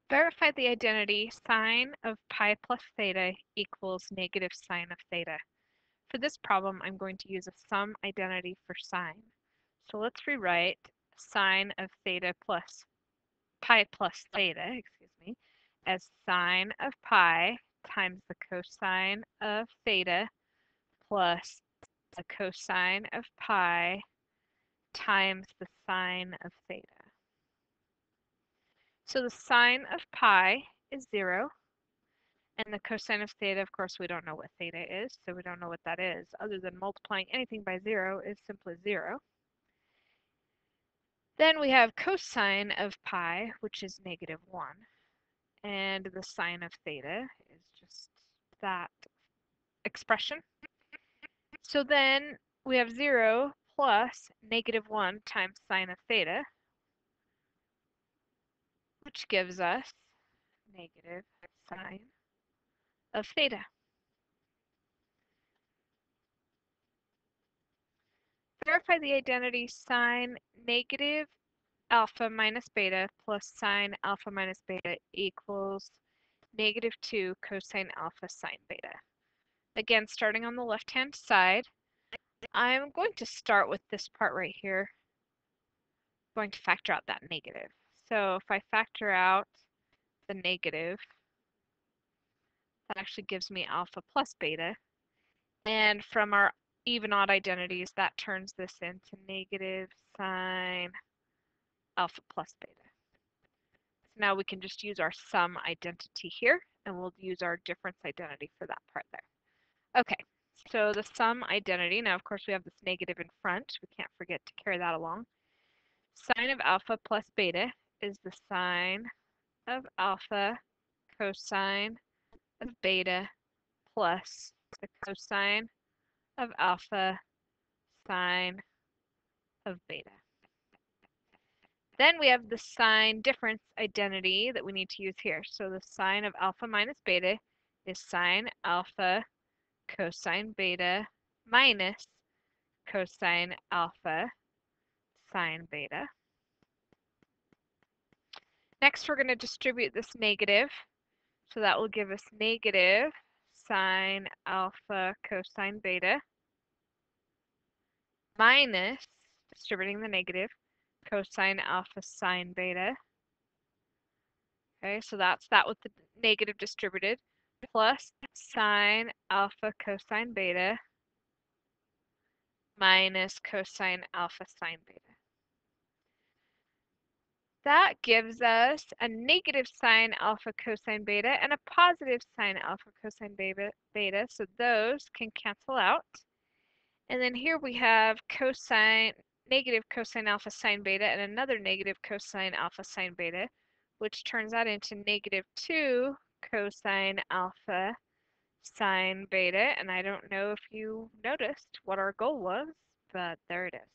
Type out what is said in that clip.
Verify the identity sine of pi plus theta equals negative sine of theta. For this problem, I'm going to use a sum identity for sine. So let's rewrite sine of theta plus pi plus theta, as sine of pi times the cosine of theta plus the cosine of pi times the sine of theta. So the sine of pi is 0, and the cosine of theta, of course, we don't know what theta is, so we don't know what that is. Other than multiplying anything by 0 is simply 0. Then we have cosine of pi, which is negative 1, and the sine of theta is just that expression. So then we have 0 plus negative 1 times sine of theta, which gives us negative sine of theta. Verify the identity sine negative alpha minus beta plus sine alpha minus beta equals negative 2 cosine alpha sine beta. Again, starting on the left-hand side, I'm going to start with this part right here. I'm going to factor out that negative. So if I factor out the negative, that actually gives me alpha plus beta. And from our even odd identities, that turns this into negative sine alpha plus beta. So now we can just use our sum identity here, and we'll use our difference identity for that part there. Okay, so the sum identity, now of course we have this negative in front. We can't forget to carry that along. Sine of alpha plus beta is the sine of alpha cosine of beta plus the cosine of alpha sine of beta. Then we have the sign difference identity that we need to use here. So the sine of alpha minus beta is sine alpha cosine beta minus cosine alpha sine beta. Next, we're going to distribute this negative. So that will give us negative sine alpha cosine beta minus, distributing the negative, cosine alpha sine beta. Okay, so that's that with the negative distributed, plus sine alpha cosine beta minus cosine alpha sine beta. That gives us a negative sine alpha cosine beta and a positive sine alpha cosine beta, so those can cancel out. And then here we have negative cosine alpha sine beta and another negative cosine alpha sine beta, which turns that into negative 2 cosine alpha sine beta. And I don't know if you noticed what our goal was, but there it is.